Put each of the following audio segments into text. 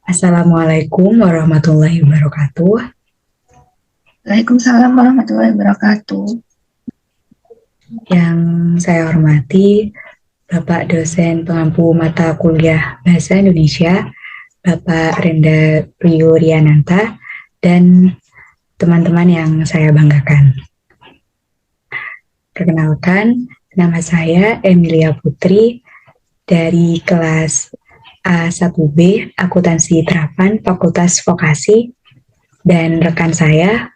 Assalamualaikum warahmatullahi wabarakatuh. Waalaikumsalam warahmatullahi wabarakatuh. Yang saya hormati Bapak dosen pengampu mata kuliah Bahasa Indonesia, Bapak Renda Priyuriananta, dan teman-teman yang saya banggakan. Perkenalkan, nama saya Emilia Putri dari kelas A1B Akuntansi Terapan Fakultas Vokasi, dan rekan saya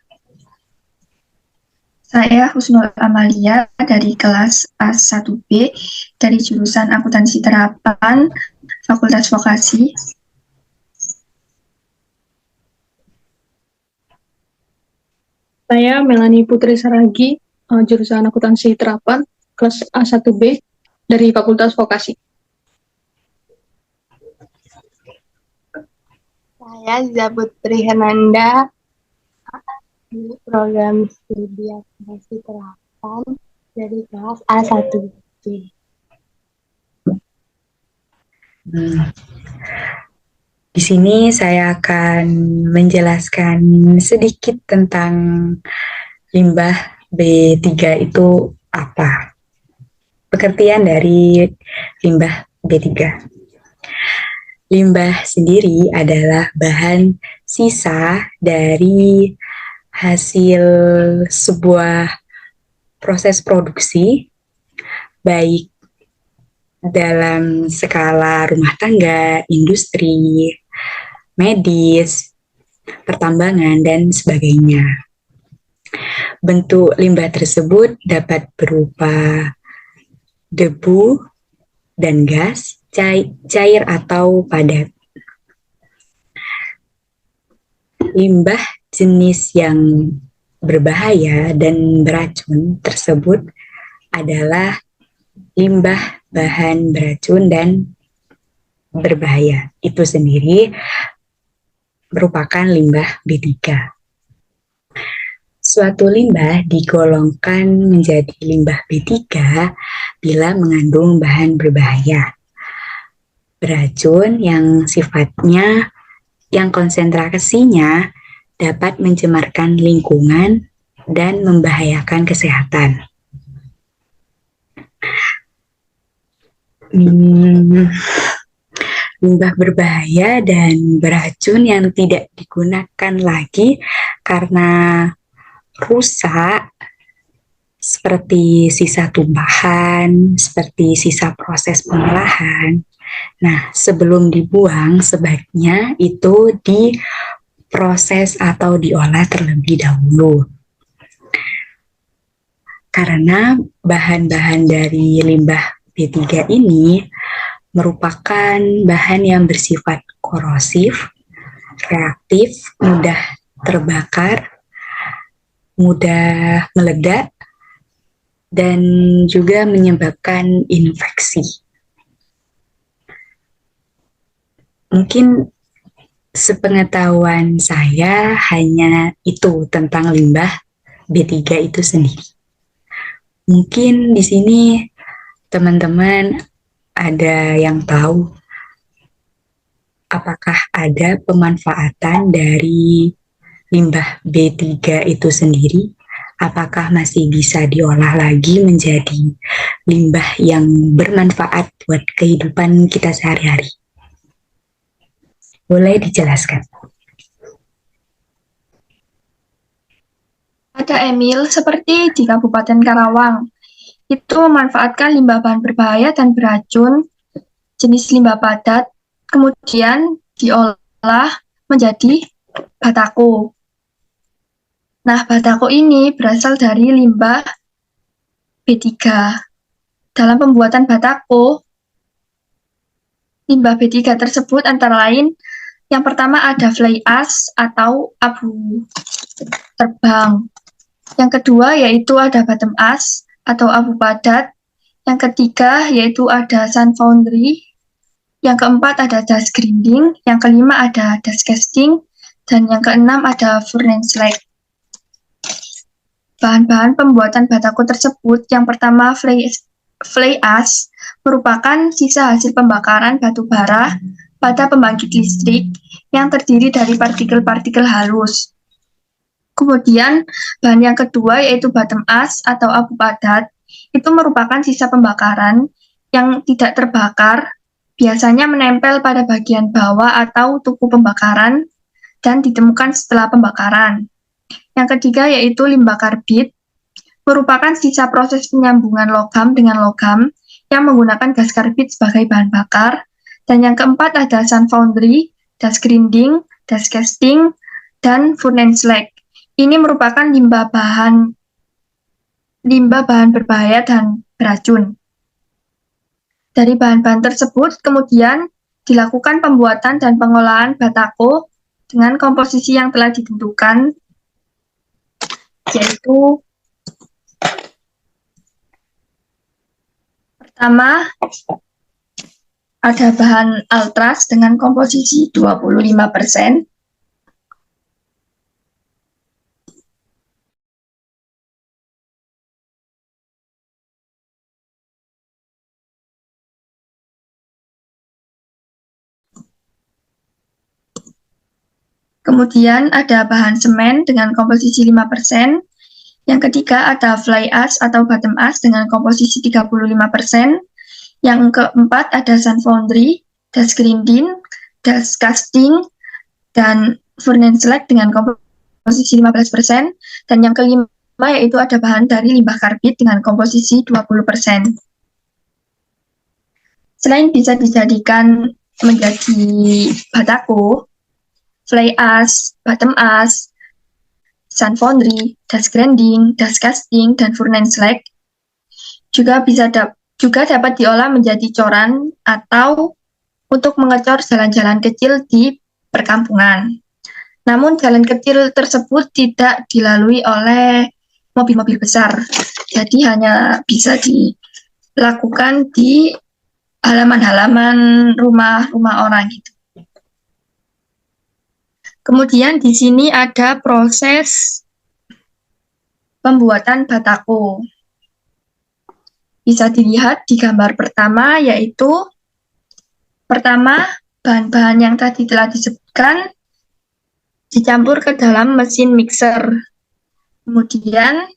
Husnul Amalia dari kelas A1B dari jurusan Akuntansi Terapan Fakultas Vokasi. Saya Melani Putri Saragi, jurusan Akuntansi Terapan, kelas A1B dari Fakultas Vokasi. Saya Zabutri Henanda, di program studi Akuntansi Terapan dari kelas A1B. Di sini saya akan menjelaskan sedikit tentang limbah B3 itu apa. Pengertian dari limbah B3. Limbah sendiri adalah bahan sisa dari hasil sebuah proses produksi, baik dalam skala rumah tangga, industri, medis, pertambangan, dan sebagainya. Bentuk limbah tersebut dapat berupa debu dan gas, cair atau padat. Limbah jenis yang berbahaya dan beracun tersebut adalah limbah bahan beracun dan berbahaya. Itu sendiri merupakan limbah B3. Suatu limbah digolongkan menjadi limbah B3 bila mengandung bahan berbahaya, beracun yang sifatnya, yang konsentrasinya dapat mencemarkan lingkungan dan membahayakan kesehatan. Limbah berbahaya dan beracun yang tidak digunakan lagi karena rusak, seperti sisa tumpahan, seperti sisa proses pengolahan. Nah, sebelum dibuang, sebaiknya itu diproses atau diolah terlebih dahulu. Karena bahan-bahan dari limbah B3 ini merupakan bahan yang bersifat korosif, reaktif, mudah terbakar, mudah meledak, dan juga menyebabkan infeksi. Mungkin sepengetahuan saya hanya itu tentang limbah B3 itu sendiri. Mungkin di sini teman-teman ada yang tahu apakah ada pemanfaatan dari limbah B3 itu sendiri? Apakah masih bisa diolah lagi menjadi limbah yang bermanfaat buat kehidupan kita sehari-hari? Boleh dijelaskan? Ada Emil, seperti di Kabupaten Karawang, itu memanfaatkan limbah bahan berbahaya dan beracun jenis limbah padat, kemudian diolah menjadi batako. Nah, batako ini berasal dari limbah B3. Dalam pembuatan batako, limbah B3 tersebut antara lain yang pertama ada fly ash atau abu terbang. Yang kedua yaitu ada bottom ash atau abu padat. Yang ketiga yaitu ada sun foundry. Yang keempat ada dust grinding. Yang kelima ada dust casting. Dan yang keenam ada furnace slag. Bahan-bahan pembuatan batako tersebut, yang pertama fly ash merupakan sisa hasil pembakaran batu bara pada pembangkit listrik yang terdiri dari partikel-partikel halus. Kemudian, bahan yang kedua yaitu bottom ash atau abu padat, itu merupakan sisa pembakaran yang tidak terbakar, biasanya menempel pada bagian bawah atau tuku pembakaran dan ditemukan setelah pembakaran. Yang ketiga yaitu limbah karbit, merupakan sisa proses penyambungan logam dengan logam yang menggunakan gas karbit sebagai bahan bakar. Dan yang keempat ada sand foundry, dust grinding, dust casting, dan furnace slag. Ini merupakan limbah bahan berbahaya dan beracun. Dari bahan-bahan tersebut kemudian dilakukan pembuatan dan pengolahan batako dengan komposisi yang telah ditentukan, yaitu pertama ada bahan altras dengan komposisi 25%. Kemudian ada bahan semen dengan komposisi 5%. Yang ketiga ada fly ash atau bottom ash dengan komposisi 35%. Yang keempat ada sand foundry, dust grinding, dust casting, dan furnace slag dengan komposisi 15%. Dan yang kelima yaitu ada bahan dari limbah karbit dengan komposisi 20%. Selain bisa dijadikan menjadi batako, fly ash, bottom ash, sand foundry, dust grinding, dust casting, dan furnace slag juga dapat diolah menjadi coran atau untuk mengecor jalan-jalan kecil di perkampungan. Namun jalan kecil tersebut tidak dilalui oleh mobil-mobil besar, jadi hanya bisa dilakukan di halaman-halaman rumah-rumah orang gitu. Kemudian di sini ada proses pembuatan batako. Bisa dilihat di gambar pertama, yaitu pertama bahan-bahan yang tadi telah disebutkan dicampur ke dalam mesin mixer. Kemudian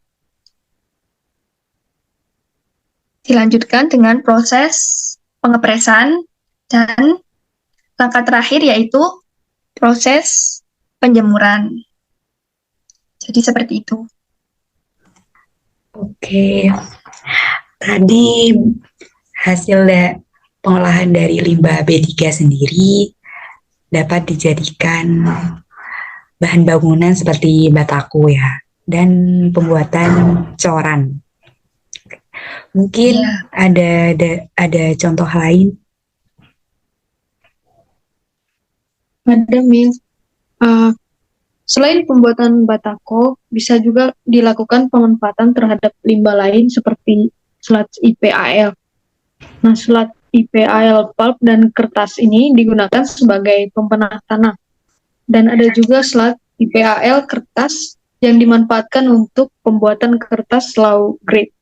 dilanjutkan dengan proses pengepresan dan langkah terakhir yaitu proses penjemuran. Jadi seperti itu. Oke, tadi hasil pengolahan dari limbah B3 sendiri dapat dijadikan bahan bangunan seperti batako ya, dan pembuatan coran. Mungkin ada contoh lain. Ada, Mil. Selain pembuatan batako, bisa juga dilakukan pemanfaatan terhadap limbah lain seperti sludge IPAL. Nah, sludge IPAL pulp dan kertas ini digunakan sebagai pembenah tanah. Dan ada juga sludge IPAL kertas yang dimanfaatkan untuk pembuatan kertas low grade.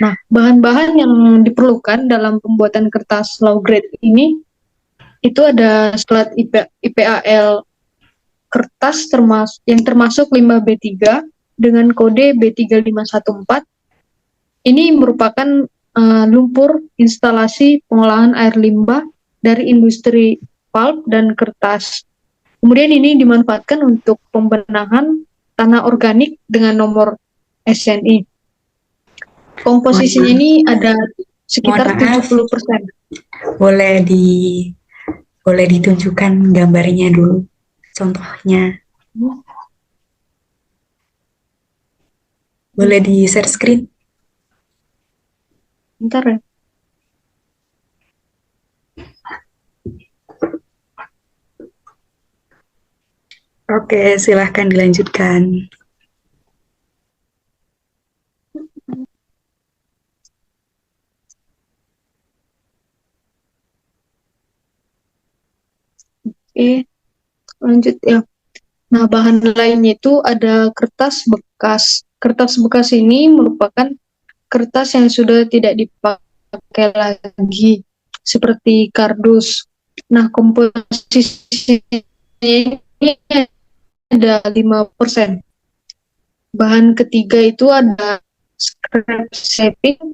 Nah, bahan-bahan yang diperlukan dalam pembuatan kertas low grade ini itu ada sludge IPAL kertas yang termasuk limbah B3 dengan kode B3514. Ini merupakan lumpur instalasi pengolahan air limbah dari industri pulp dan kertas. Kemudian ini dimanfaatkan untuk pembenahan tanah organik dengan nomor SNI. Komposisinya ini ada sekitar 70%. Boleh ditunjukkan gambarnya dulu, contohnya. Boleh di share screen? Bentar ya. Oke, silahkan dilanjutkan. Oke, lanjut ya. Nah, bahan lainnya itu ada kertas bekas. Kertas bekas ini merupakan kertas yang sudah tidak dipakai lagi, seperti kardus, Nah, komposisinya ini ada 5%. Bahan ketiga itu ada scrap shaping,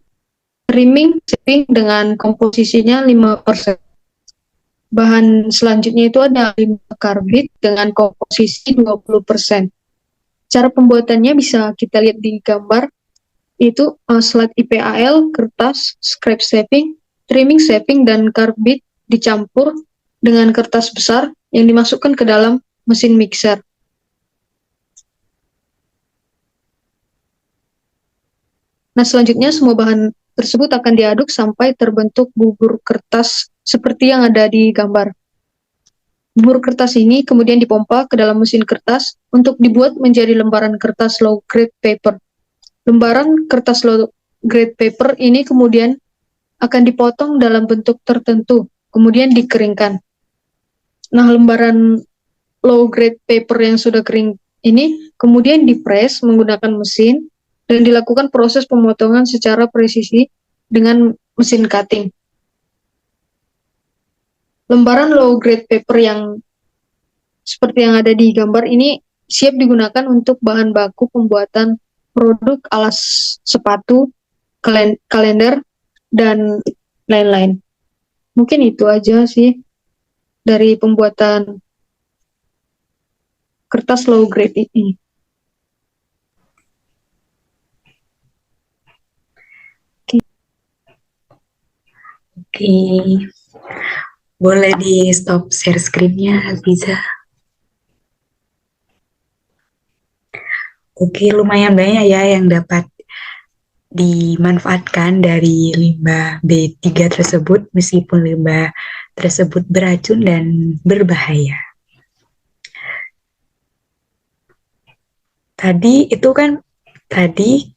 trimming shaping dengan komposisinya 5%. Bahan selanjutnya itu ada limbah karbit dengan komposisi 20%. Cara pembuatannya bisa kita lihat di gambar, itu slide IPAL, kertas, scrap shaping, trimming shaping, dan karbit dicampur dengan kertas besar yang dimasukkan ke dalam mesin mixer. Nah, selanjutnya semua bahan tersebut akan diaduk sampai terbentuk bubur kertas seperti yang ada di gambar. Bubur kertas ini kemudian dipompa ke dalam mesin kertas untuk dibuat menjadi lembaran kertas low grade paper. Lembaran kertas low grade paper ini kemudian akan dipotong dalam bentuk tertentu, kemudian dikeringkan. Nah, lembaran low grade paper yang sudah kering ini kemudian dipres menggunakan mesin dan dilakukan proses pemotongan secara presisi dengan mesin cutting. Lembaran low grade paper yang seperti yang ada di gambar ini siap digunakan untuk bahan baku pembuatan produk alas sepatu, kalender, dan lain-lain. Mungkin itu aja sih dari pembuatan kertas low grade ini. Oke, boleh di stop share screen-nya, Aziza. Oke, lumayan banyak ya yang dapat dimanfaatkan dari limbah B3 tersebut, meskipun limbah tersebut beracun dan berbahaya. Tadi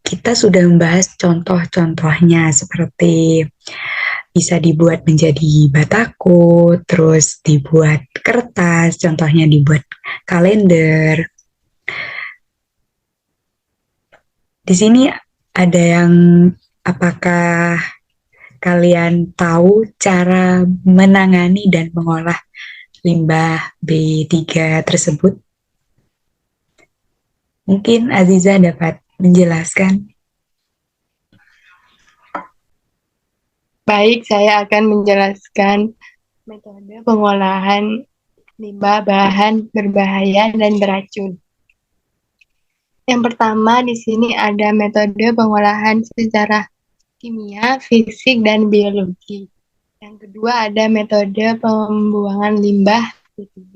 kita sudah membahas contoh-contohnya seperti bisa dibuat menjadi batako, terus dibuat kertas, contohnya dibuat kalender. Di sini ada yang, apakah kalian tahu cara menangani dan mengolah limbah B3 tersebut? Mungkin Aziza dapat menjelaskan. Baik, saya akan menjelaskan metode pengolahan limbah bahan berbahaya dan beracun. Yang pertama di sini ada metode pengolahan secara kimia, fisik, dan biologi. Yang kedua ada metode pembuangan limbah B3.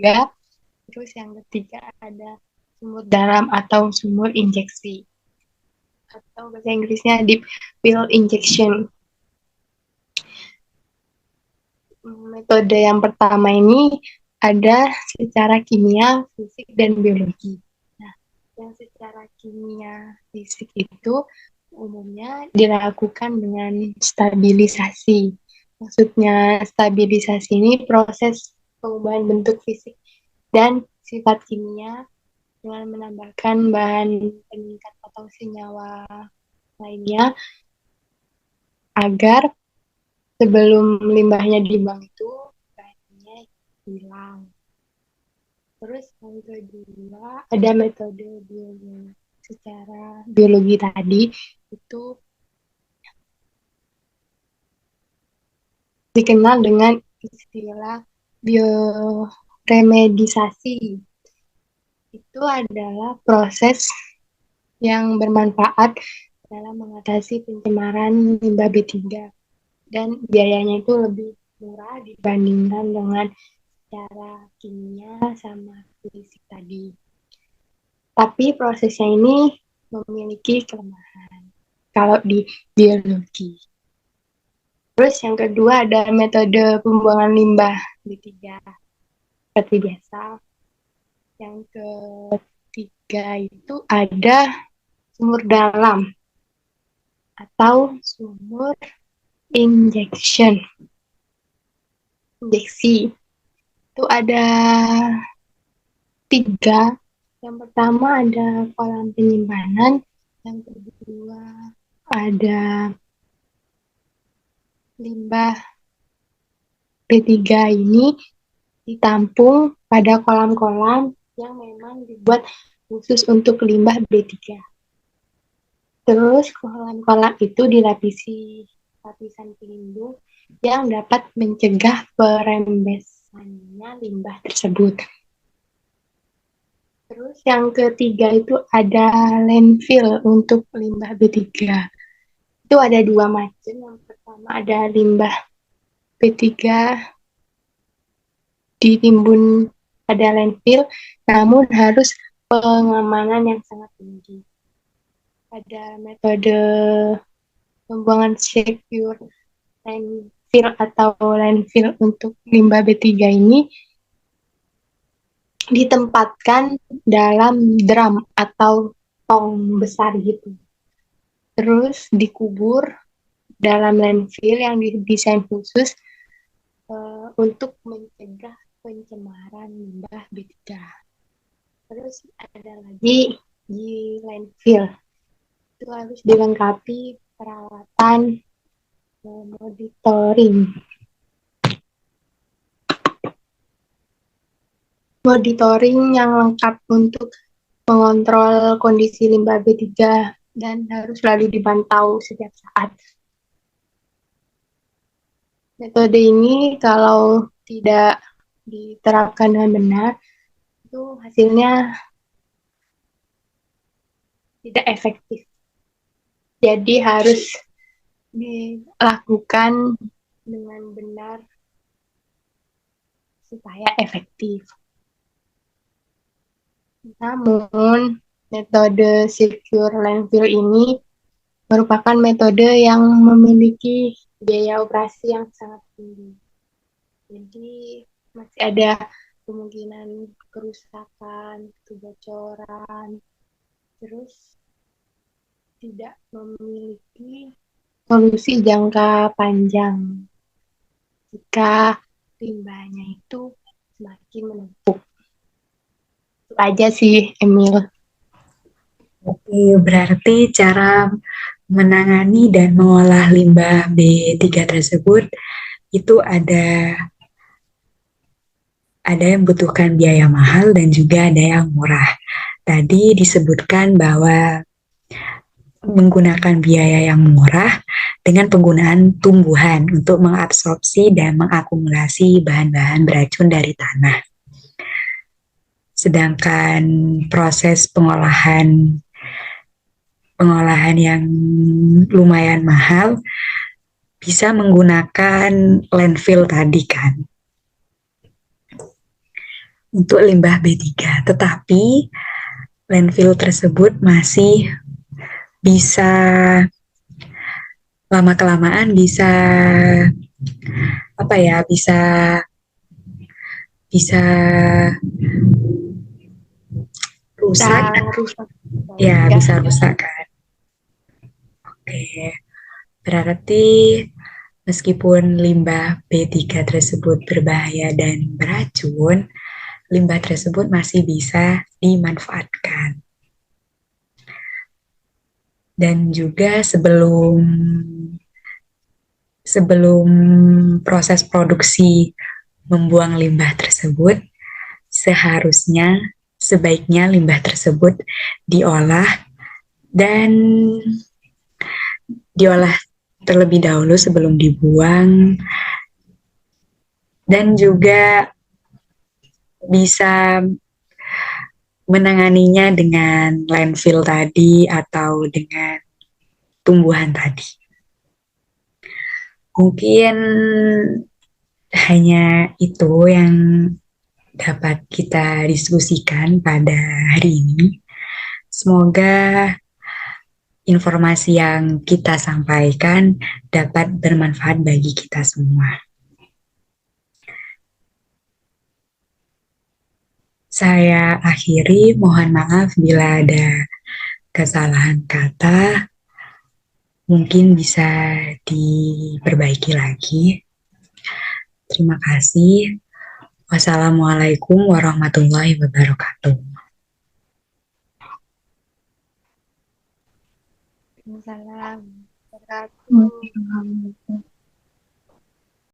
Terus yang ketiga ada sumur dalam atau sumur injeksi. Atau bahasa Inggrisnya deep well injection. Metode yang pertama ini ada secara kimia, fisik, dan biologi. Nah, yang secara kimia, fisik itu umumnya dilakukan dengan stabilisasi. Maksudnya stabilisasi ini proses pengubahan bentuk fisik dan sifat kimia dengan menambahkan bahan peningkat atau senyawa lainnya agar sebelum limbahnya dibuang itu bahannya hilang. Terus yang kedua ada metode biologi. Secara biologi tadi itu dikenal dengan istilah bioremedisasi. Itu adalah proses yang bermanfaat dalam mengatasi pencemaran limbah B3 dan biayanya itu lebih murah dibandingkan dengan cara kimia sama fisik tadi. Tapi prosesnya ini memiliki kelemahan kalau di biologi. Terus yang kedua ada metode pembuangan limbah B3 seperti biasa. Yang ketiga itu ada sumur dalam atau sumur injeksi. Itu ada 3. Yang pertama ada kolam penyimpanan, yang kedua ada limbah B3 ini ditampung pada kolam-kolam yang memang dibuat khusus untuk limbah B3. Terus kolam-kolam itu dilapisi lapisan pelindung yang dapat mencegah perembesannya limbah tersebut. Terus yang ketiga itu ada landfill untuk limbah B3. Itu ada dua macam. Yang pertama ada limbah B3 ditimbun pada landfill, namun harus pengamanan yang sangat tinggi. Ada metode pembuangan secure landfill atau landfill untuk limbah B3 ini ditempatkan dalam drum atau tong besar gitu. Terus dikubur dalam landfill yang didesain khusus untuk mencegah pencemaran limbah B3. Terus ada lagi di landfill. Itu harus dilengkapi peralatan monitoring. Monitoring yang lengkap untuk mengontrol kondisi limbah B3 dan harus selalu dipantau setiap saat. Metode ini kalau tidak diterapkan dengan benar, itu hasilnya tidak efektif. Jadi harus dilakukan dengan benar supaya efektif. Namun, metode secure landfill ini merupakan metode yang memiliki biaya operasi yang sangat tinggi. Jadi, masih ada kemungkinan kerusakan, kebocoran, terus tidak memiliki solusi jangka panjang jika limbahnya itu semakin menumpuk. Itu aja sih, Emil. Oke, berarti cara menangani dan mengolah limbah B3 tersebut itu ada yang membutuhkan biaya mahal dan juga ada yang murah. Tadi disebutkan bahwa menggunakan biaya yang murah dengan penggunaan tumbuhan untuk mengabsorpsi dan mengakumulasi bahan-bahan beracun dari tanah. Sedangkan proses pengolahan yang lumayan mahal bisa menggunakan landfill tadi kan untuk limbah B3, tetapi landfill tersebut masih bisa lama-kelamaan bisa rusak, bisa rusak kan. Oke, berarti meskipun limbah B3 tersebut berbahaya dan beracun, limbah tersebut masih bisa dimanfaatkan. Dan juga sebelum proses produksi membuang limbah tersebut, sebaiknya limbah tersebut diolah terlebih dahulu sebelum dibuang, dan juga bisa menanganinya dengan landfill tadi atau dengan tumbuhan tadi. Mungkin hanya itu yang dapat kita diskusikan pada hari ini. Semoga informasi yang kita sampaikan dapat bermanfaat bagi kita semua. Saya akhiri, mohon maaf bila ada kesalahan kata, mungkin bisa diperbaiki lagi. Terima kasih. Wassalamualaikum warahmatullahi wabarakatuh. Waalaikumsalam. Waalaikumsalam.